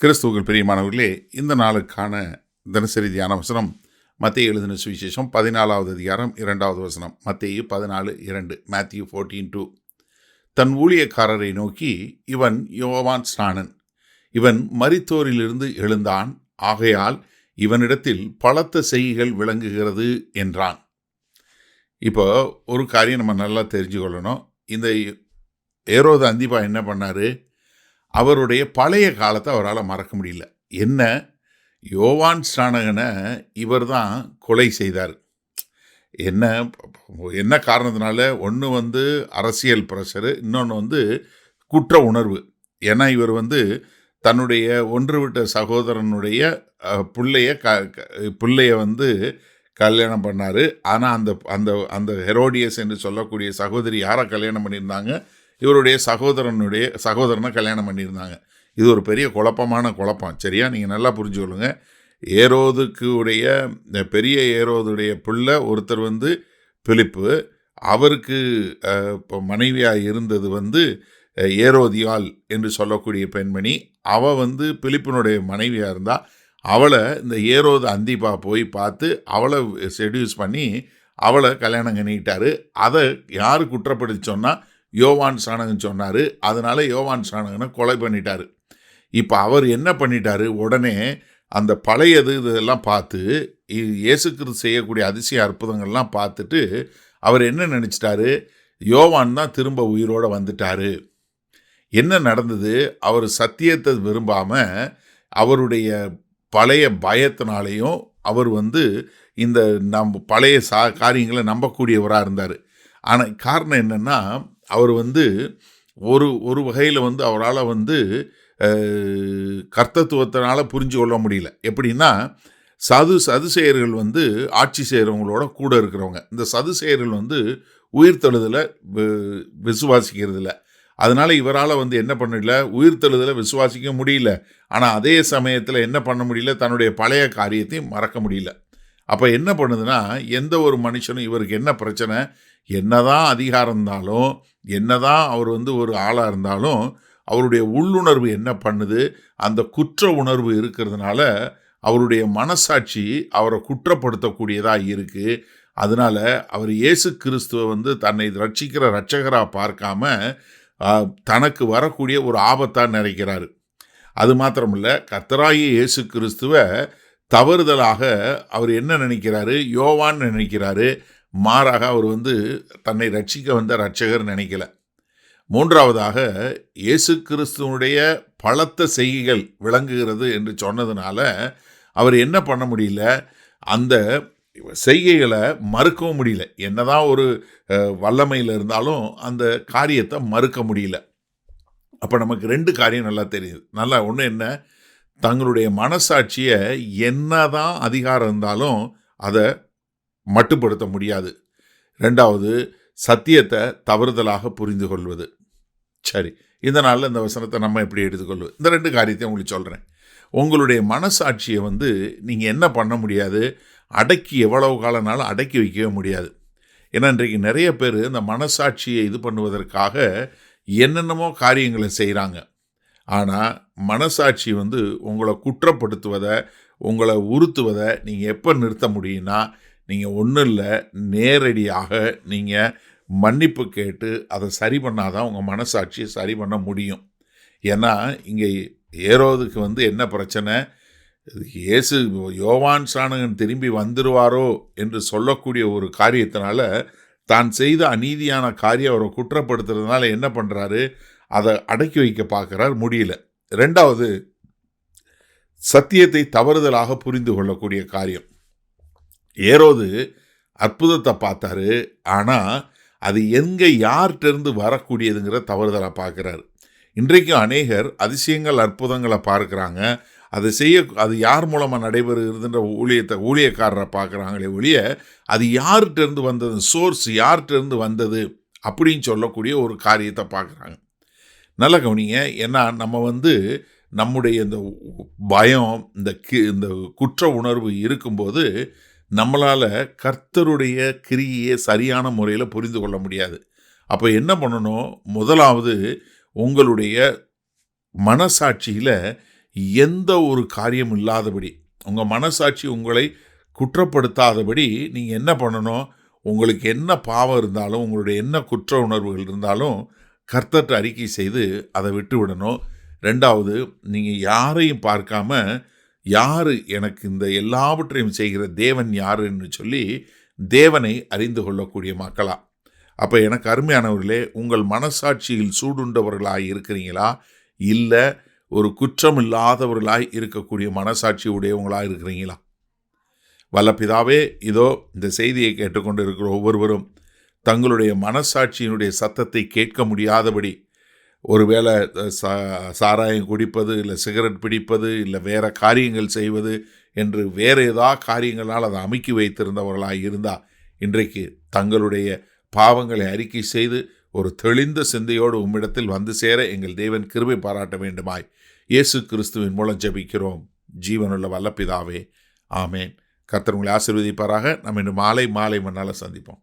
கிறிஸ்துவுக்குள் பிரியமானவர்களே, இந்த நாளுக்கான தினசரி தியான வசனம் மத்தேயு எழுதின சுவிசேஷம் 14வது அதிகாரம் 2வது வசனம். மத்தேயு 14:2, மேத்யூ 14:2. தன் ஊழியக்காரரை நோக்கி, இவன் யோவான் ஸ்நானன், இவன் மரித்தோரிலிருந்து எழுந்தான், ஆகையால் இவனிடத்தில் பலத்த செய்கைகள் விளங்குகிறது என்றான். இப்போ ஒரு காரியம் நம்ம நல்லா தெரிஞ்சுக்கொள்ளணும். இந்த ஏரோது அந்திபா என்ன பண்ணாரு? அவருடைய பழைய காலத்தை அவரால் மறக்க முடியல. என்ன, யோவான் ஸ்நானகனை இவர் தான் கொலை செய்தார். என்ன காரணத்தினால? ஒன்று அரசியல் ப்ரெஷரு, இன்னொன்று குற்ற உணர்வு. ஏன்னா இவர் தன்னுடைய ஒன்றுவிட்ட சகோதரனுடைய பிள்ளைய கல்யாணம் பண்ணார். ஆனால் அந்த அந்த அந்த ஹெரோடியஸ் என்று சொல்லக்கூடிய சகோதரி யாரை கல்யாணம் பண்ணியிருந்தாங்க? இவருடைய சகோதரனை கல்யாணம் பண்ணியிருந்தாங்க. இது ஒரு பெரிய குழப்பம். சரியா? நீங்கள் நல்லா புரிஞ்சுக்கொள்ளுங்க. பெரிய ஏரோதுடைய பிள்ளை ஒருத்தர் பிலிப்பு, அவருக்கு இப்போ மனைவியாக இருந்தது ஏரோதியாள் என்று சொல்லக்கூடிய பெண்மணி. அவள் பிலிப்பினுடைய மனைவியாக இருந்தால் அவளை இந்த ஏரோது அந்திபா போய் பார்த்து அவளை செடியூஸ் பண்ணி அவளை கல்யாணம் பண்ணிக்கிட்டாரு. அதை யார் குற்றப்படுத்தி சொன்னால் யோவான் ஸ்நானகன் சொன்னார். அதனால் யோவான் ஸ்நானகனை கொலை பண்ணிட்டார். இப்போ அவர் என்ன பண்ணிட்டாரு? உடனே அந்த பழையது இதெல்லாம் பார்த்து இயேசு கிறிஸ்து செய்யக்கூடிய அதிசய அற்புதங்கள்லாம் பார்த்துட்டு அவர் என்ன நினச்சிட்டாரு? யோவான் தான் திரும்ப உயிரோடு வந்துட்டார். என்ன நடந்தது? அவர் சத்தியத்தை விரும்பாமல் அவருடைய பழைய பயத்தினாலேயும் அவர் இந்த பழைய காரியங்களை நம்பக்கூடியவராக இருந்தார். ஆனால் காரணம் என்னென்னா, அவர் ஒரு வகையில் அவரால் கர்த்தத்துவத்தினால புரிஞ்சு கொள்ள முடியல. எப்படின்னா, சதுசேயர்கள் ஆட்சி செய்கிறவங்களோட கூட இருக்கிறவங்க. இந்த சதுசேயர்கள் உயிர்த்தெழுதலை விசுவாசிக்கிறது இல்லை. அதனால் இவரால் என்ன பண்ணல, உயிர்த்தெழுதலை விசுவாசிக்க முடியல. ஆனால் அதே சமயத்தில் என்ன பண்ண முடியல, தன்னுடைய பழைய காரியத்தையும் மறக்க முடியல. அப்போ என்ன பண்ணுதுன்னா, எந்த ஒரு மனுஷனும் இவருக்கு என்ன பிரச்சனை, என்னதான் அதிகாரம் இருந்தாலும், என்னதான் அவர் ஒரு ஆளாக இருந்தாலும், அவருடைய உள்ளுணர்வு என்ன பண்ணுது? அந்த குற்ற உணர்வு இருக்கிறதுனால அவருடைய மனசாட்சி அவரை குற்றப்படுத்தக்கூடியதாக இருக்குது. அதனால் அவர் இயேசு கிறிஸ்துவை தன்னை ரட்சிக்கிற இரட்சகராக பார்க்காம தனக்கு வரக்கூடிய ஒரு ஆபத்தாக நினைக்கிறாரு. அது மாத்திரமில்லை, கர்த்தராகிய இயேசு கிறிஸ்துவை தவறுதலாக அவர் என்ன நினைக்கிறாரு? யோவான் நினைக்கிறாரு. மாறாக அவர் தன்னை ரட்சிக்க வந்த இரட்சகர் நினைக்கல. மூன்றாவதாக, இயேசு கிறிஸ்துவனுடைய பலத்த செய்கைகள் விளங்குகிறது என்று சொன்னதுனால அவர் என்ன பண்ண முடியல? அந்த செய்கைகளை மறுக்கவும் முடியல. என்னதான் ஒரு வல்லமையில் இருந்தாலும் அந்த காரியத்தை மறுக்க முடியல. அப்போ நமக்கு ரெண்டு காரியம் நல்லா தெரியுது. ஒன்று என்ன, தங்களுடைய மனசாட்சியை என்னதான் அதிகாரம் இருந்தாலும் அதை மட்டுப்படுத்த முடியாது. ரெண்டாவது, சத்தியத்தை தவறுதலாக புரிந்து கொள்வது. சரி, இதனால் இந்த வசனத்தை நம்ம எப்படி எடுத்துக்கொள்வது? இந்த ரெண்டு காரியத்தை உங்களுக்கு சொல்கிறேன். உங்களுடைய மனசாட்சியை நீங்கள் என்ன பண்ண முடியாது? அடக்கி எவ்வளவு காலனாலும் அடக்கி வைக்கவே முடியாது. ஏன்னா இன்றைக்கு நிறைய பேர் இந்த மனசாட்சியை இது பண்ணுவதற்காக என்னென்னமோ காரியங்களை செய்கிறாங்க. ஆனால் மனசாட்சி உங்களை குற்றப்படுத்துவதை, உங்களை உறுத்துவதை நீங்கள் எப்போ நிறுத்த முடியும்னா, நீங்கள் ஒன்றும் இல்லை, நேரடியாக நீங்கள் மன்னிப்பு கேட்டு அதை சரி பண்ணாதான் உங்கள் மனசாட்சியை சரி பண்ண முடியும். ஏன்னா இங்கே ஏரோதுக்கு என்ன பிரச்சனை? யோவான் ஸ்நானகன் திரும்பி வந்துடுவாரோ என்று சொல்லக்கூடிய ஒரு காரியத்தினால, தான் செய்த அநீதியான காரியம் அவரை குற்றப்படுத்துறதுனால என்ன பண்ணுறாரு? அதை அடக்கி வைக்க பார்க்குறார், முடியல. ரெண்டாவது, சத்தியத்தை தவறுதலாக புரிந்து கொள்ளக்கூடிய காரியம். ஏரோது அற்புதத்தை பார்த்தாரு, ஆனால் அது எங்கே யார்கிட்டருந்து வரக்கூடியதுங்கிற தவறுதலாக பார்க்குறாரு. இன்றைக்கும் அநேகர் அதிசயங்கள் அற்புதங்களை பார்க்குறாங்க. அது யார் மூலமாக நடைபெறுகிறதுன்ற ஊழியக்காரரை பார்க்குறாங்களே ஒழிய, அது யார்கிட்டருந்து வந்தது, சோர்ஸ் யார்கிட்டருந்து வந்தது அப்படின்னு சொல்லக்கூடிய ஒரு காரியத்தை பார்க்குறாங்க. நல்லா கவனிங்க. ஏன்னா நம்ம நம்முடைய இந்த பயம், இந்த குற்ற உணர்வு இருக்கும்போது நம்மளால் கர்த்தருடைய கிரியையை சரியான முறையில் புரிந்து கொள்ள முடியாது. அப்போ என்ன பண்ணணும்? முதலாவது, உங்களுடைய மனசாட்சியில் எந்த ஒரு காரியம் இல்லாதபடி, உங்கள் மனசாட்சி உங்களை குற்றப்படுத்தாதபடி நீங்கள் என்ன பண்ணணும்? உங்களுக்கு என்ன பாவம் இருந்தாலும், உங்களுடைய என்ன குற்ற உணர்வுகள் இருந்தாலும் கர்த்தர்ட்ட அறிக்கை செய்து அதை விட்டு விடணும். 2வது, நீங்கள் யாரையும் பார்க்காம, யார் எனக்கு இந்த எல்லாவற்றையும் செய்கிற தேவன் யாருன்னு சொல்லி தேவனை அறிந்து கொள்ளக்கூடிய மக்களா. அப்போ எனக்கு அருமையானவர்களே, உங்கள் மனசாட்சியில் சூடுண்டவர்களாய் இருக்கிறீங்களா? இல்லை ஒரு குற்றம் இல்லாதவர்களாய் இருக்கக்கூடிய மனசாட்சி உடையவங்களாக இருக்கிறீங்களா? வல்ல பிதாவே, இதோ இந்த செய்தியை கேட்டுக்கொண்டு இருக்கிற ஒவ்வொருவரும் தங்களுடைய மனசாட்சியினுடைய சத்தத்தை கேட்க முடியாதபடி, ஒருவேளை சாராயம் குடிப்பது, இல்லை சிகரெட் பிடிப்பது, இல்லை வேறு காரியங்கள் செய்வது என்று வேறு ஏதாவது காரியங்களால் அதை அமுக்கி வைத்திருந்தவர்களாக இருந்தால், இன்றைக்கு தங்களுடைய பாவங்களை அறிக்கை செய்து ஒரு தெளிந்த சிந்தையோடு உம்மிடத்தில் வந்து சேர எங்கள் தேவன் கிருபை பாராட்ட வேண்டுமாய் இயேசு கிறிஸ்துவின் மூலம் ஜெபிக்கிறோம் ஜீவனுள்ள வல்ல பிதாவே, ஆமேன். கர்த்தர் உங்களை ஆசீர்வதிப்பாராக. நம்ம இன்று மாலை மண்ணால் சந்திப்போம்.